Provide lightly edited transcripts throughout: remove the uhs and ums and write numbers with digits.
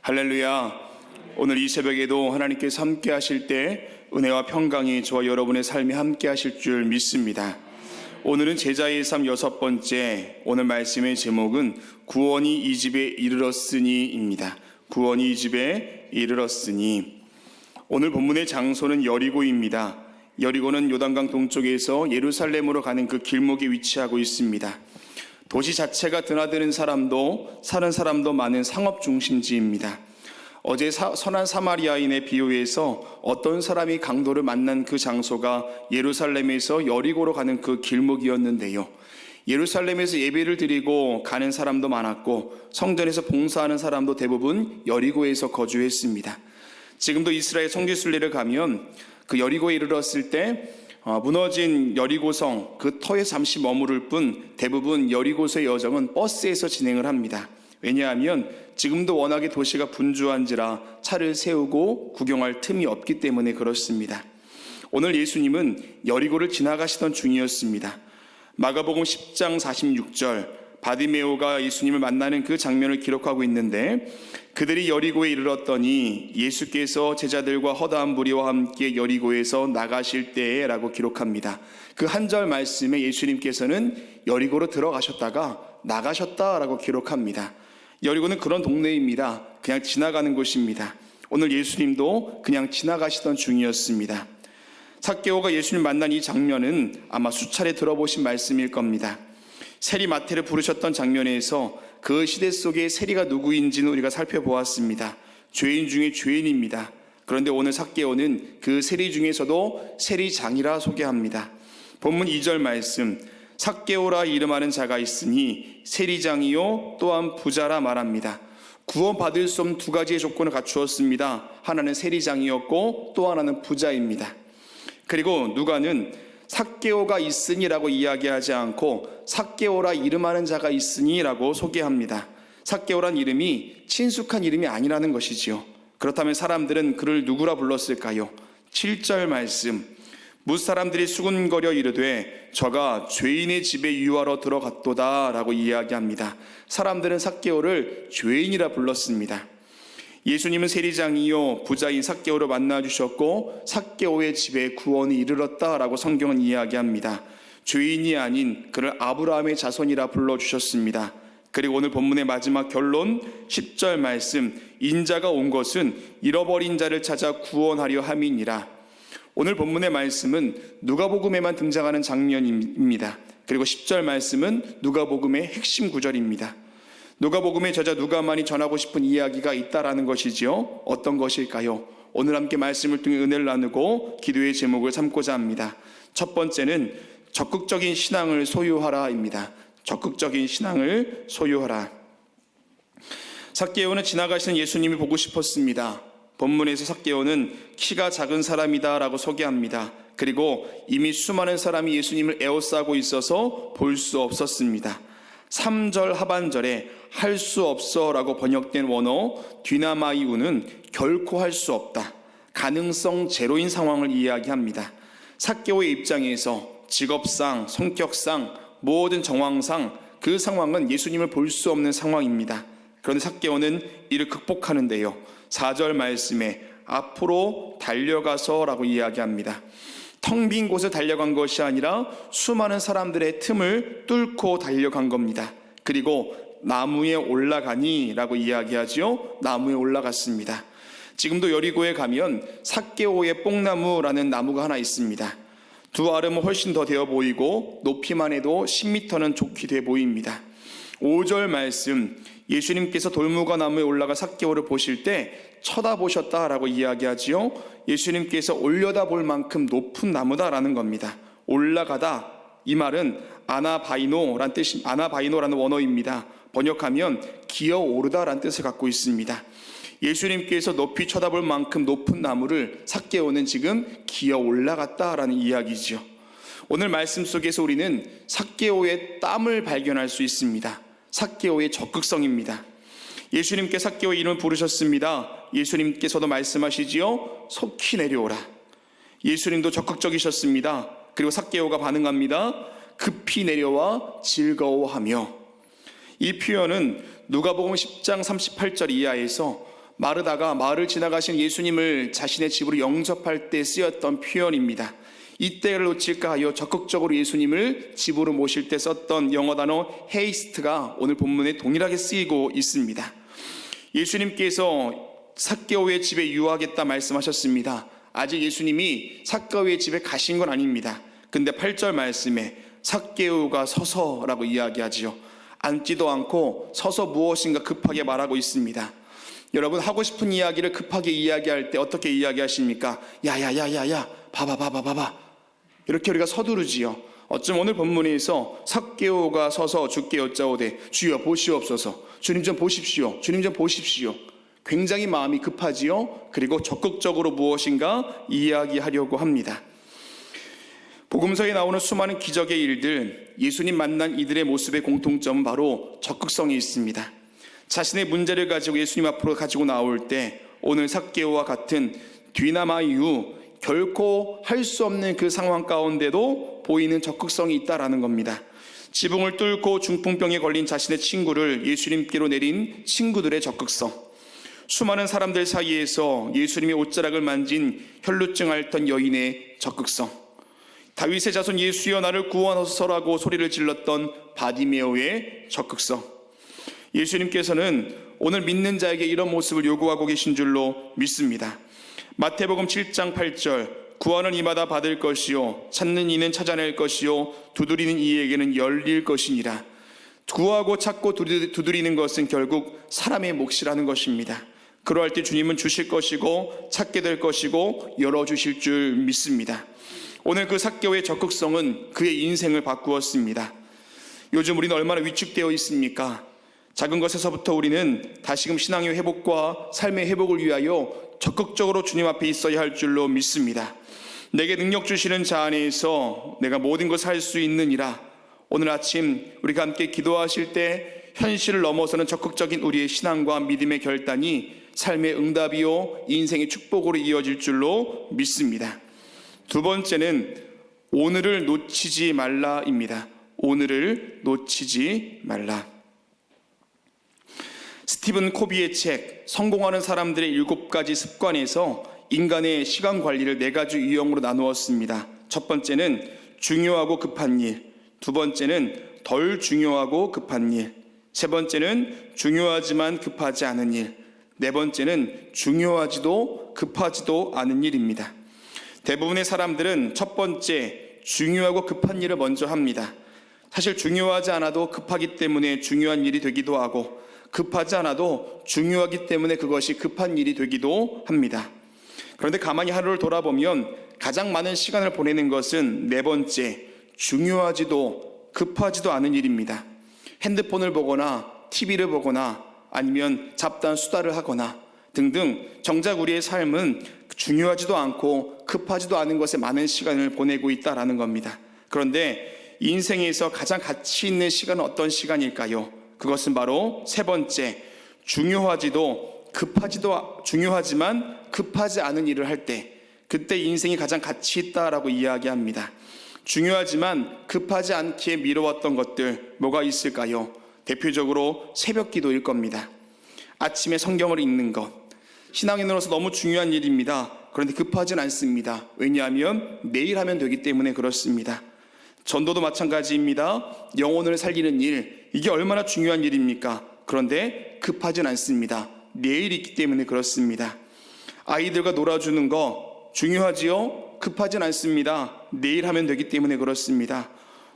할렐루야. 오늘 이 새벽에도 하나님께서 함께 하실 때 은혜와 평강이 저와 여러분의 삶에 함께 하실 줄 믿습니다. 오늘은 제자의 삶 6번째, 오늘 말씀의 제목은 구원이 이 집에 이르렀으니입니다. 구원이 이 집에 이르렀으니. 오늘 본문의 장소는 여리고입니다. 여리고는 요단강 동쪽에서 예루살렘으로 가는 그 길목에 위치하고 있습니다. 도시 자체가 드나드는 사람도 사는 사람도 많은 상업 중심지입니다. 어제 선한 사마리아인의 비유에서 어떤 사람이 강도를 만난 그 장소가 예루살렘에서 여리고로 가는 그 길목이었는데요. 예루살렘에서 예배를 드리고 가는 사람도 많았고 성전에서 봉사하는 사람도 대부분 여리고에서 거주했습니다. 지금도 이스라엘 성지순례를 가면 그 여리고에 이르렀을 때 무너진 여리고성 그 터에 잠시 머무를 뿐 대부분 여리고서의 여정은 버스에서 진행을 합니다. 왜냐하면 지금도 워낙에 도시가 분주한지라 차를 세우고 구경할 틈이 없기 때문에 그렇습니다. 오늘 예수님은 여리고를 지나가시던 중이었습니다. 마가복음 10장 46절 바디메오가 예수님을 만나는 그 장면을 기록하고 있는데, 그들이 여리고에 이르렀더니 예수께서 제자들과 허다한 무리와 함께 여리고에서 나가실 때에 라고 기록합니다. 그 한 절 말씀에 예수님께서는 여리고로 들어가셨다가 나가셨다라고 기록합니다. 여리고는 그런 동네입니다. 그냥 지나가는 곳입니다. 오늘 예수님도 그냥 지나가시던 중이었습니다. 삭개오가 예수님 만난 이 장면은 아마 수차례 들어보신 말씀일 겁니다. 세리 마태를 부르셨던 장면에서 그 시대 속에 세리가 누구인지는 우리가 살펴보았습니다. 죄인 중에 죄인입니다. 그런데 오늘 삭개오는 그 세리 중에서도 세리장이라 소개합니다. 본문 2절 말씀, 삭개오라 이름하는 자가 있으니 세리장이요 또한 부자라 말합니다. 구원받을 수 없는 두 가지의 조건을 갖추었습니다. 하나는 세리장이었고 또 하나는 부자입니다. 그리고 누가는 삭개오가 있으니라고 이야기하지 않고 삭개오라 이름하는 자가 있으니라고 소개합니다. 삭개오란 이름이 친숙한 이름이 아니라는 것이지요. 그렇다면 사람들은 그를 누구라 불렀을까요? 7절 말씀, 무사람들이 수군거려 이르되 저가 죄인의 집에 유하러 들어갔도다 라고 이야기합니다. 사람들은 삭개오를 죄인이라 불렀습니다. 예수님은 세리장이요 부자인 삭개오를 만나주셨고 삭개오의 집에 구원이 이르렀다라고 성경은 이야기합니다. 죄인이 아닌 그를 아브라함의 자손이라 불러주셨습니다. 그리고 오늘 본문의 마지막 결론 10절 말씀, 인자가 온 것은 잃어버린 자를 찾아 구원하려 함이니라. 오늘 본문의 말씀은 누가복음에만 등장하는 장면입니다. 그리고 10절 말씀은 누가복음의 핵심 구절입니다. 누가복음의 저자 누가만이 전하고 싶은 이야기가 있다라는 것이지요. 어떤 것일까요? 오늘 함께 말씀을 통해 은혜를 나누고 기도의 제목을 삼고자 합니다. 첫 번째는 적극적인 신앙을 소유하라입니다. 적극적인 신앙을 소유하라. 삭개오는 지나가시는 예수님이 보고 싶었습니다. 본문에서 삭개오는 키가 작은 사람이다 라고 소개합니다. 그리고 이미 수많은 사람이 예수님을 에워싸고 있어서 볼 수 없었습니다. 3절 하반절에 할 수 없어 라고 번역된 원어 뒤나마이우는 결코 할 수 없다, 가능성 제로인 상황을 이야기합니다. 삭개오의 입장에서 직업상, 성격상, 모든 정황상 그 상황은 예수님을 볼 수 없는 상황입니다. 그런데 삭개오는 이를 극복하는데요. 4절 말씀에 앞으로 달려가서 라고 이야기합니다. 텅 빈 곳을 달려간 것이 아니라 수많은 사람들의 틈을 뚫고 달려간 겁니다. 그리고 나무에 올라가니 라고 이야기하지요. 나무에 올라갔습니다. 지금도 여리고에 가면 삭개오의 뽕나무라는 나무가 하나 있습니다. 두 아름은 훨씬 더 되어 보이고 높이만 해도 10m는 좋게 돼 보입니다. 5절 말씀, 예수님께서 돌무가 나무에 올라가 삭개오를 보실 때 쳐다보셨다라고 이야기하지요. 예수님께서 올려다볼 만큼 높은 나무다라는 겁니다. 올라가다, 이 말은 아나바이노라는 원어입니다. 번역하면 기어오르다라는 뜻을 갖고 있습니다. 예수님께서 높이 쳐다볼 만큼 높은 나무를 삭개오는 지금 기어 올라갔다라는 이야기죠. 오늘 말씀 속에서 우리는 삭개오의 땀을 발견할 수 있습니다. 삭개오의 적극성입니다. 예수님께 삭개오의 이름을 부르셨습니다. 예수님께서도 말씀하시지요. 속히 내려오라. 예수님도 적극적이셨습니다. 그리고 삭개오가 반응합니다. 급히 내려와 즐거워하며. 이 표현은 누가복음 10장 38절 이하에서 마르다가 마을을 지나가신 예수님을 자신의 집으로 영접할 때 쓰였던 표현입니다. 이때를 놓칠까 하여 적극적으로 예수님을 집으로 모실 때 썼던 영어 단어 헤이스트가 오늘 본문에 동일하게 쓰이고 있습니다. 예수님께서 삭개오의 집에 유하겠다 말씀하셨습니다. 아직 예수님이 삭개오의 집에 가신 건 아닙니다. 근데 8절 말씀에 삭개오가 서서라고 이야기하지요. 앉지도 않고 서서 무엇인가 급하게 말하고 있습니다. 여러분, 하고 싶은 이야기를 급하게 이야기할 때 어떻게 이야기하십니까? 야야야야야, 봐봐 이렇게 우리가 서두르지요. 어쩜 오늘 본문에서 삭개오가 서서 주께 여짜오되 주여 보시옵소서, 주님 좀 보십시오, 주님 좀 보십시오. 굉장히 마음이 급하지요. 그리고 적극적으로 무엇인가 이야기하려고 합니다. 복음서에 나오는 수많은 기적의 일들, 예수님 만난 이들의 모습의 공통점은 바로 적극성이 있습니다. 자신의 문제를 가지고 예수님 앞으로 가지고 나올 때 오늘 삭개오와 같은 뒤나마 이후 결코 할 수 없는 그 상황 가운데도 보이는 적극성이 있다라는 겁니다. 지붕을 뚫고 중풍병에 걸린 자신의 친구를 예수님께로 내린 친구들의 적극성, 수많은 사람들 사이에서 예수님의 옷자락을 만진 혈루증 앓던 여인의 적극성, 다윗의 자손 예수여 나를 구원하소서라고 소리를 질렀던 바디메오의 적극성, 예수님께서는 오늘 믿는 자에게 이런 모습을 요구하고 계신 줄로 믿습니다. 마태복음 7장 8절 구하는 이마다 받을 것이요 찾는 이는 찾아낼 것이요 두드리는 이에게는 열릴 것이니라. 구하고 찾고 두드리는 것은 결국 사람의 몫이라는 것입니다. 그러할 때 주님은 주실 것이고 찾게 될 것이고 열어주실 줄 믿습니다. 오늘 그 삭개오의 적극성은 그의 인생을 바꾸었습니다. 요즘 우리는 얼마나 위축되어 있습니까? 작은 것에서부터 우리는 다시금 신앙의 회복과 삶의 회복을 위하여 적극적으로 주님 앞에 있어야 할 줄로 믿습니다. 내게 능력 주시는 자 안에서 내가 모든 것을 할 수 있느니라. 오늘 아침 우리가 함께 기도하실 때 현실을 넘어서는 적극적인 우리의 신앙과 믿음의 결단이 삶의 응답이요 인생의 축복으로 이어질 줄로 믿습니다. 두 번째는 오늘을 놓치지 말라입니다. 오늘을 놓치지 말라. 스티븐 코비의 책 성공하는 사람들의 7가지 습관에서 인간의 시간 관리를 4가지 유형으로 나누었습니다. 첫 번째는 중요하고 급한 일, 두 번째는 덜 중요하고 급한 일, 세 번째는 중요하지만 급하지 않은 일, 네 번째는 중요하지도 급하지도 않은 일입니다. 대부분의 사람들은 첫 번째 중요하고 급한 일을 먼저 합니다. 사실 중요하지 않아도 급하기 때문에 중요한 일이 되기도 하고 급하지 않아도 중요하기 때문에 그것이 급한 일이 되기도 합니다. 그런데 가만히 하루를 돌아보면 가장 많은 시간을 보내는 것은 네 번째, 중요하지도 급하지도 않은 일입니다. 핸드폰을 보거나 TV를 보거나 아니면 잡다한 수다를 하거나 등등 정작 우리의 삶은 중요하지도 않고 급하지도 않은 것에 많은 시간을 보내고 있다는 겁니다. 그런데 인생에서 가장 가치 있는 시간은 어떤 시간일까요? 그것은 바로 세 번째, 중요하지만 급하지 않은 일을 할 때, 그때 인생이 가장 가치 있다라고 이야기합니다. 중요하지만 급하지 않게 미뤄왔던 것들 뭐가 있을까요? 대표적으로 새벽 기도일 겁니다. 아침에 성경을 읽는 것, 신앙인으로서 너무 중요한 일입니다. 그런데 급하진 않습니다. 왜냐하면 내일 하면 되기 때문에 그렇습니다. 전도도 마찬가지입니다. 영혼을 살리는 일, 이게 얼마나 중요한 일입니까? 그런데 급하진 않습니다. 내일이 있기 때문에 그렇습니다. 아이들과 놀아주는 거 중요하지요? 급하진 않습니다. 내일 하면 되기 때문에 그렇습니다.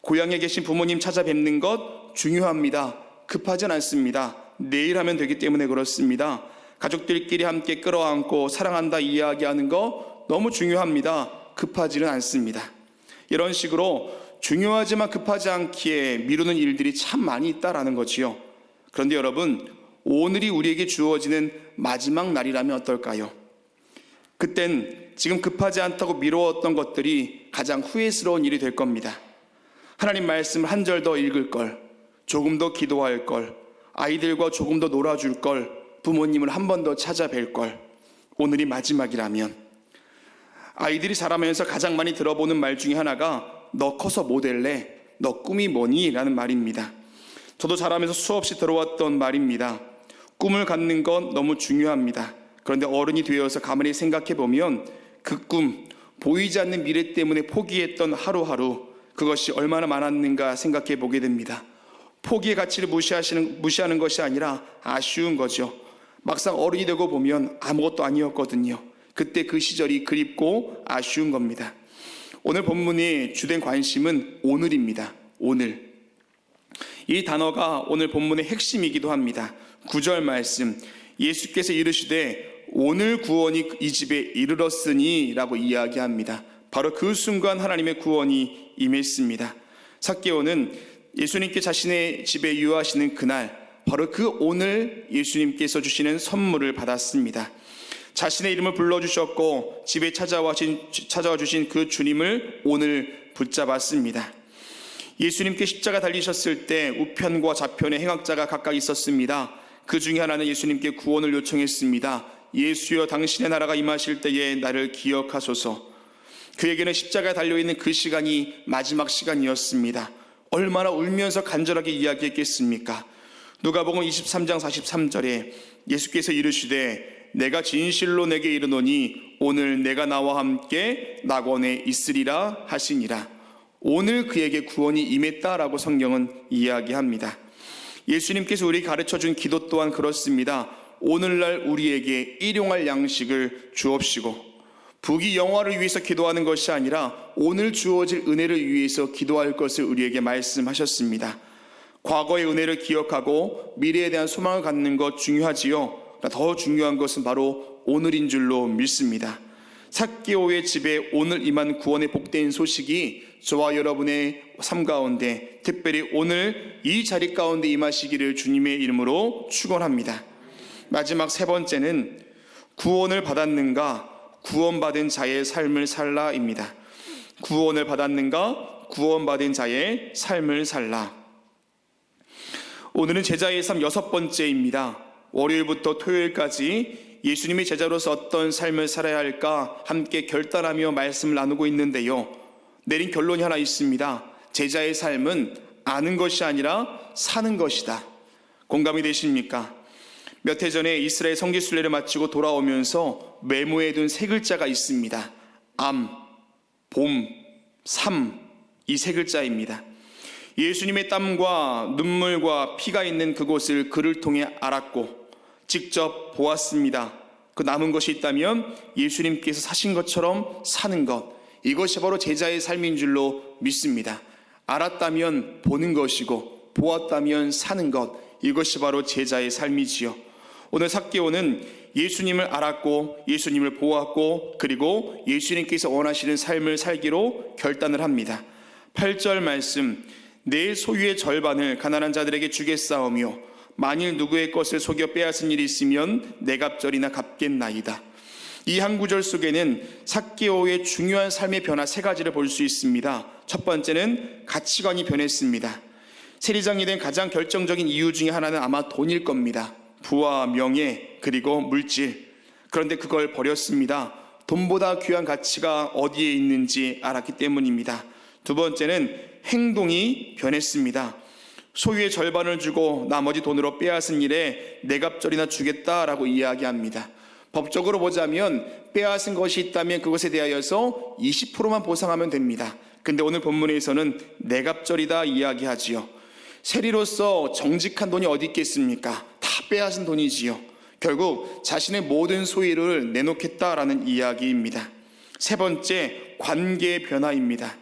고향에 계신 부모님 찾아뵙는 것 중요합니다. 급하진 않습니다. 내일 하면 되기 때문에 그렇습니다. 가족들끼리 함께 끌어안고 사랑한다 이야기하는 거 너무 중요합니다. 급하지는 않습니다. 이런 식으로 중요하지만 급하지 않기에 미루는 일들이 참 많이 있다라는 거지요. 그런데 여러분, 오늘이 우리에게 주어지는 마지막 날이라면 어떨까요? 그땐 지금 급하지 않다고 미루었던 것들이 가장 후회스러운 일이 될 겁니다. 하나님 말씀을 한 절 더 읽을 걸, 조금 더 기도할 걸, 아이들과 조금 더 놀아줄 걸, 부모님을 한 번 더 찾아뵐 걸. 오늘이 마지막이라면. 아이들이 자라면서 가장 많이 들어보는 말 중에 하나가 너 커서 뭐 될래? 너 꿈이 뭐니? 라는 말입니다. 저도 자라면서 수없이 들어왔던 말입니다. 꿈을 갖는 건 너무 중요합니다. 그런데 어른이 되어서 가만히 생각해 보면 그 꿈, 보이지 않는 미래 때문에 포기했던 하루하루, 그것이 얼마나 많았는가 생각해 보게 됩니다. 포기의 가치를 무시하는 것이 아니라 아쉬운 거죠. 막상 어른이 되고 보면 아무것도 아니었거든요. 그때 그 시절이 그립고 아쉬운 겁니다. 오늘 본문의 주된 관심은 오늘입니다. 오늘. 이 단어가 오늘 본문의 핵심이기도 합니다. 9절 말씀, 예수께서 이르시되 오늘 구원이 이 집에 이르렀으니 라고 이야기합니다. 바로 그 순간 하나님의 구원이 임했습니다. 삭개오는 예수님께 자신의 집에 유하시는 그날, 바로 그 오늘 예수님께서 주시는 선물을 받았습니다. 자신의 이름을 불러주셨고 집에 찾아와 주신 그 주님을 오늘 붙잡았습니다. 예수님께 십자가 달리셨을 때 우편과 좌편에 행악자가 각각 있었습니다. 그 중에 하나는 예수님께 구원을 요청했습니다. 예수여, 당신의 나라가 임하실 때에 나를 기억하소서. 그에게는 십자가에 달려있는 그 시간이 마지막 시간이었습니다. 얼마나 울면서 간절하게 이야기했겠습니까? 누가복음 23장 43절에 예수께서 이르시되 내가 진실로 내게 이르노니 오늘 내가 나와 함께 낙원에 있으리라 하시니라. 오늘 그에게 구원이 임했다라고 성경은 이야기합니다. 예수님께서 우리에게 가르쳐준 기도 또한 그렇습니다. 오늘날 우리에게 일용할 양식을 주옵시고, 부귀 영화를 위해서 기도하는 것이 아니라 오늘 주어질 은혜를 위해서 기도할 것을 우리에게 말씀하셨습니다. 과거의 은혜를 기억하고 미래에 대한 소망을 갖는 것 중요하지요. 더 중요한 것은 바로 오늘인 줄로 믿습니다. 삭개오의 집에 오늘 임한 구원의 복된 소식이 저와 여러분의 삶 가운데, 특별히 오늘 이 자리 가운데 임하시기를 주님의 이름으로 축원합니다. 마지막 세 번째는 구원을 받았는가, 구원받은 자의 삶을 살라입니다. 구원을 받았는가, 구원받은 자의 삶을 살라. 오늘은 제자의 삶 6번째입니다. 월요일부터 토요일까지 예수님의 제자로서 어떤 삶을 살아야 할까 함께 결단하며 말씀을 나누고 있는데요. 내린 결론이 하나 있습니다. 제자의 삶은 아는 것이 아니라 사는 것이다. 공감이 되십니까? 몇 해 전에 이스라엘 성지순례를 마치고 돌아오면서 메모에 둔 세 글자가 있습니다. 암, 봄, 삶, 이 세 글자입니다. 예수님의 땀과 눈물과 피가 있는 그곳을 글을 통해 알았고 직접 보았습니다. 그 남은 것이 있다면 예수님께서 사신 것처럼 사는 것, 이것이 바로 제자의 삶인 줄로 믿습니다. 알았다면 보는 것이고 보았다면 사는 것, 이것이 바로 제자의 삶이지요. 오늘 삭개오는 예수님을 알았고 예수님을 보았고 그리고 예수님께서 원하시는 삶을 살기로 결단을 합니다. 8절 말씀, 내 소유의 절반을 가난한 자들에게 주겠사오며 만일 누구의 것을 속여 빼앗은 일이 있으면 내 갑절이나 갚겠나이다. 이 한 구절 속에는 삭개오의 중요한 삶의 변화 세 가지를 볼 수 있습니다. 첫 번째는 가치관이 변했습니다. 세리장이 된 가장 결정적인 이유 중에 하나는 아마 돈일 겁니다. 부와 명예 그리고 물질. 그런데 그걸 버렸습니다. 돈보다 귀한 가치가 어디에 있는지 알았기 때문입니다. 두 번째는 행동이 변했습니다. 소유의 절반을 주고 나머지 돈으로 빼앗은 일에 내 갑절이나 주겠다라고 이야기합니다. 법적으로 보자면 빼앗은 것이 있다면 그것에 대하여서 20%만 보상하면 됩니다. 근데 오늘 본문에서는 내 갑절이다 이야기하지요. 세리로서 정직한 돈이 어디 있겠습니까? 다 빼앗은 돈이지요. 결국 자신의 모든 소유를 내놓겠다라는 이야기입니다. 세 번째, 관계의 변화입니다.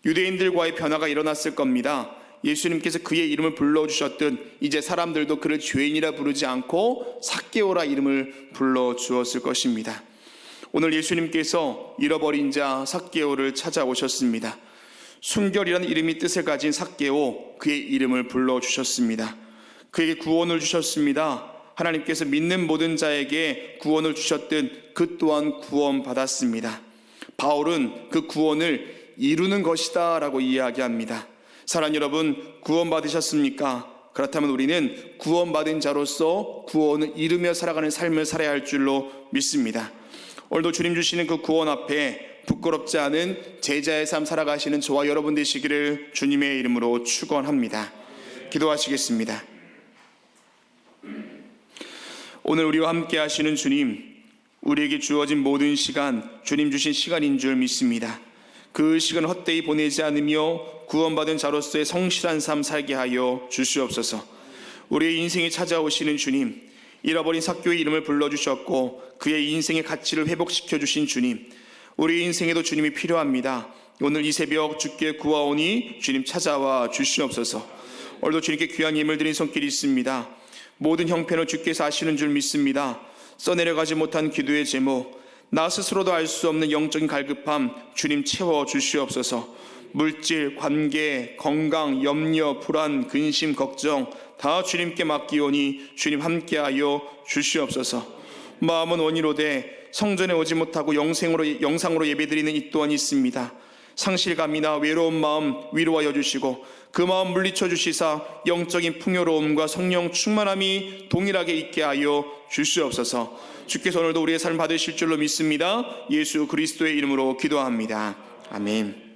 유대인들과의 변화가 일어났을 겁니다. 예수님께서 그의 이름을 불러주셨던 이제 사람들도 그를 죄인이라 부르지 않고 삭개오라 이름을 불러주었을 것입니다. 오늘 예수님께서 잃어버린 자 삭개오를 찾아오셨습니다. 순결이라는 이름이 뜻을 가진 삭개오, 그의 이름을 불러주셨습니다. 그에게 구원을 주셨습니다. 하나님께서 믿는 모든 자에게 구원을 주셨던 그 또한 구원받았습니다. 바울은 그 구원을 이루는 것이다 라고 이야기합니다. 사랑하는 여러분, 구원받으셨습니까? 그렇다면 우리는 구원받은 자로서 구원을 이루며 살아가는 삶을 살아야 할 줄로 믿습니다. 오늘도 주님 주시는 그 구원 앞에 부끄럽지 않은 제자의 삶 살아가시는 저와 여러분 되시기를 주님의 이름으로 축원합니다. 기도하시겠습니다. 오늘 우리와 함께 하시는 주님, 우리에게 주어진 모든 시간, 주님 주신 시간인 줄 믿습니다. 그 시간을 헛되이 보내지 않으며 구원받은 자로서의 성실한 삶 살게 하여 주시옵소서. 우리의 인생에 찾아오시는 주님, 잃어버린 삭교의 이름을 불러주셨고 그의 인생의 가치를 회복시켜 주신 주님, 우리 인생에도 주님이 필요합니다. 오늘 이 새벽 주께 구하오니 주님 찾아와 주시옵소서. 오늘도 주님께 귀한 예물 드린 손길이 있습니다. 모든 형편을 주께서 아시는 줄 믿습니다. 써내려가지 못한 기도의 제목, 나 스스로도 알 수 없는 영적인 갈급함 주님 채워 주시옵소서. 물질, 관계, 건강, 염려, 불안, 근심, 걱정 다 주님께 맡기오니 주님 함께하여 주시옵소서. 마음은 원이로되 성전에 오지 못하고 영상으로 예배드리는 이 또한 있습니다. 상실감이나 외로운 마음 위로하여 주시고 그 마음 물리쳐 주시사 영적인 풍요로움과 성령 충만함이 동일하게 있게 하여 주시옵소서. 주께서 오늘도 우리의 삶 받으실 줄로 믿습니다. 예수 그리스도의 이름으로 기도합니다. 아멘.